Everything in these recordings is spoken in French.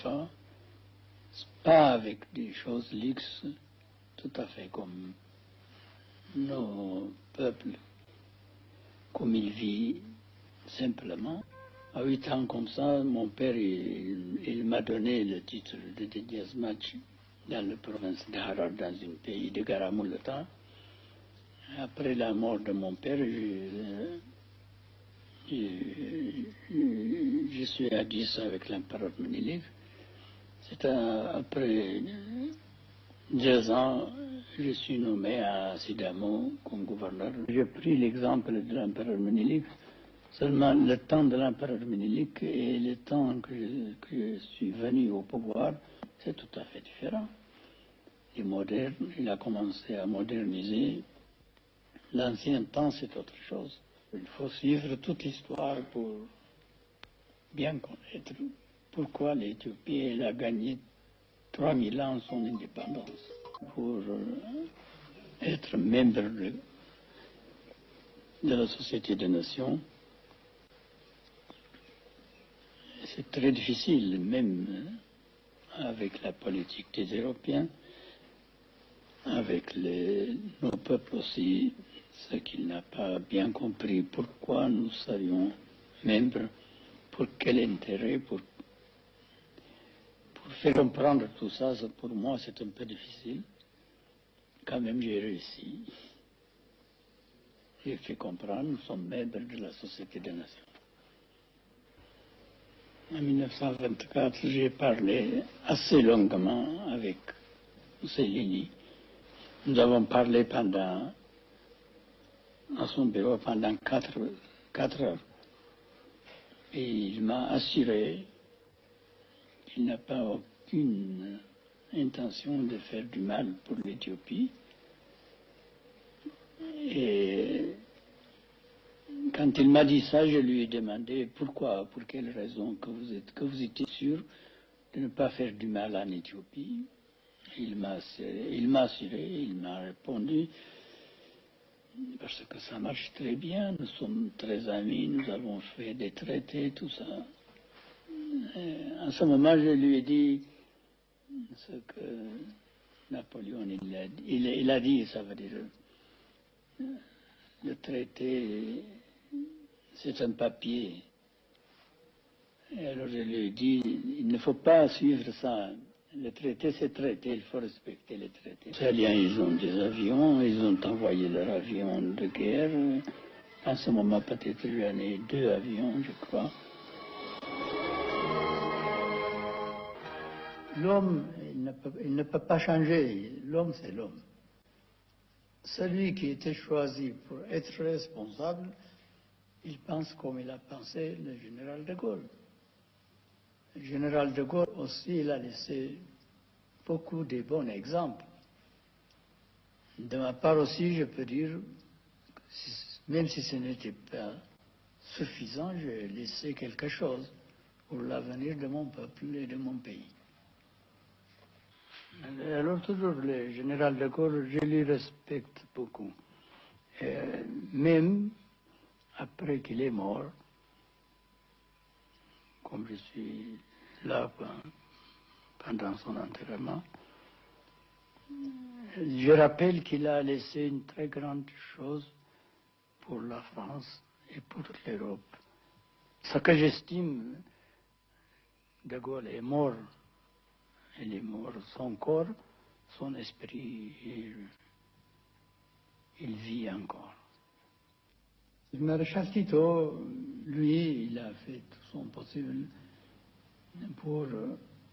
fois, pas avec des choses luxes, tout à fait comme nos peuples, comme ils vivent simplement. À 8 ans comme ça, mon père, il m'a donné le titre de Diaz Match dans la province de Harar, dans un pays de Garamulata. Après la mort de mon père, je suis à 10 avec l'empereur Ménélique. C'est après 2 ans, je suis nommé à Sidamo comme gouverneur. J'ai pris l'exemple de l'empereur Ménélique. Seulement le temps de l'empereur Ménélique et le temps que je suis venu au pouvoir, c'est tout à fait différent. Il a commencé à moderniser. L'ancien temps, c'est autre chose. Il faut suivre toute l'histoire pour bien connaître pourquoi l'Éthiopie a gagné 3000 ans son indépendance. Pour être membre de la Société des Nations, c'est très difficile, même avec la politique des Européens, avec nos peuples aussi, ce qu'il n'a pas bien compris, pourquoi nous serions membres, pour quel intérêt, pour faire comprendre tout ça, pour moi c'est un peu difficile. Quand même j'ai réussi. J'ai fait comprendre, nous sommes membres de la Société des Nations. En 1924, j'ai parlé assez longuement avec Mussolini. Nous avons parlé à son bureau pendant 4 heures. Et il m'a assuré qu'il n'a pas aucune intention de faire du mal pour l'Éthiopie. Et quand il m'a dit ça, je lui ai demandé pourquoi, pour quelle raison, que vous étiez sûr de ne pas faire du mal en Éthiopie. Il m'a assuré, il m'a répondu, parce que ça marche très bien, nous sommes très amis, nous avons fait des traités, tout ça. En ce moment, je lui ai dit ce que Napoléon il a dit, ça veut dire le traité, c'est un papier. Et alors je lui ai dit, il ne faut pas suivre ça. Le traité, c'est traité, il faut respecter les traités. Les Italiens, ils ont des avions, ils ont envoyé leurs avions de guerre. En ce moment, peut-être j'en ai 2 avions, je crois. L'homme, il ne peut pas changer. L'homme, c'est l'homme. Celui qui était choisi pour être responsable, il pense comme il a pensé le général de Gaulle. Le général de Gaulle aussi, il a laissé beaucoup de bons exemples. De ma part aussi, je peux dire, même si ce n'était pas suffisant, j'ai laissé quelque chose pour l'avenir de mon peuple et de mon pays. Alors toujours, le général de Gaulle, je lui respecte beaucoup. Et même après qu'il est mort, comme je suis là pendant son enterrement, je rappelle qu'il a laissé une très grande chose pour la France et pour l'Europe. Ce que j'estime, de Gaulle est mort. Il est mort, son corps, son esprit, il vit encore. Le maréchal Tito, lui, il a fait tout son possible pour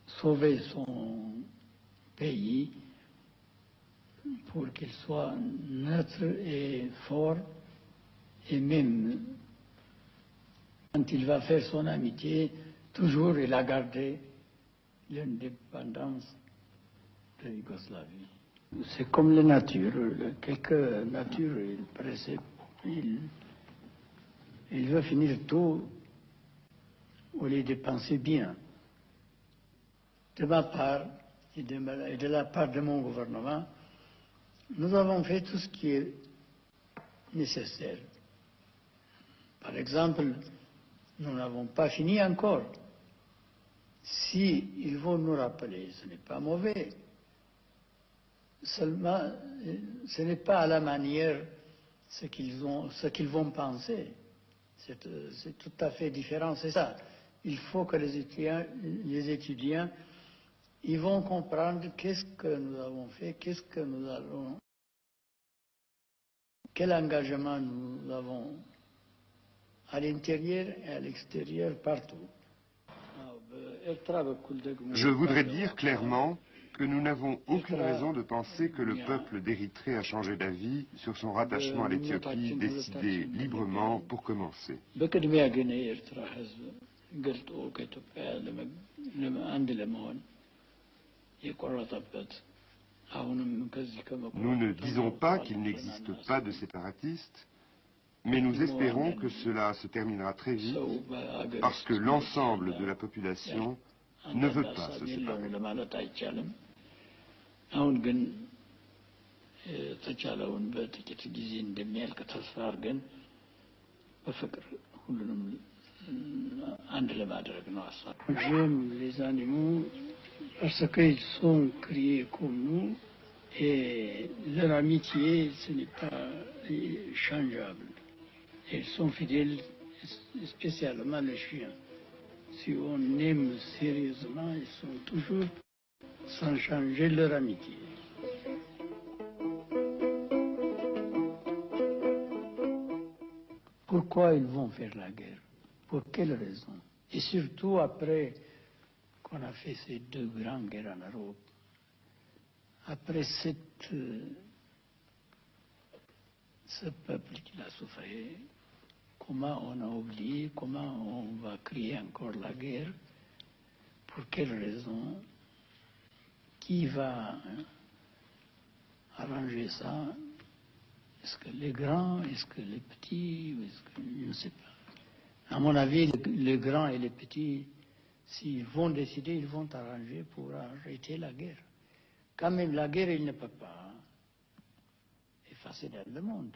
sauver son pays, pour qu'il soit neutre et fort, et même quand il va faire son amitié, toujours il a gardé l'indépendance de Yougoslavie. C'est comme la nature. Quelque nature, il veut finir tout au lieu de penser bien. De ma part et de la part de mon gouvernement, nous avons fait tout ce qui est nécessaire. Par exemple, nous n'avons pas fini encore. Si ils vont nous rappeler, ce n'est pas mauvais. Seulement, ce n'est pas à la manière ce qu'ils vont penser. C'est tout à fait différent, c'est ça. Il faut que les étudiants, ils vont comprendre qu'est-ce que nous avons fait, quel engagement nous avons à l'intérieur et à l'extérieur, partout. Je voudrais dire clairement que nous n'avons aucune raison de penser que le peuple d'Érythrée a changé d'avis sur son rattachement à l'Éthiopie, décidé librement pour commencer. Nous ne disons pas qu'il n'existe pas de séparatistes, mais nous espérons que cela se terminera très vite parce que l'ensemble de la population ne veut pas se séparer. J'aime les animaux parce qu'ils sont créés comme nous et leur amitié, ce n'est pas changeable. Ils sont fidèles, spécialement les chiens. Si on aime sérieusement, ils sont toujours sans changer leur amitié. Pourquoi ils vont faire la guerre? Pour quelle raison? Et surtout après qu'on a fait ces deux grandes guerres en Europe, après ce peuple qui l'a souffert, comment on a oublié, comment on va créer encore la guerre? Pour quelle raison? Qui va arranger ça? Est-ce que les grands, est-ce que les petits, je ne sais pas. À mon avis, les grands et les petits, s'ils vont décider, ils vont arranger pour arrêter la guerre. Quand même, la guerre, il ne peut pas effacer le monde.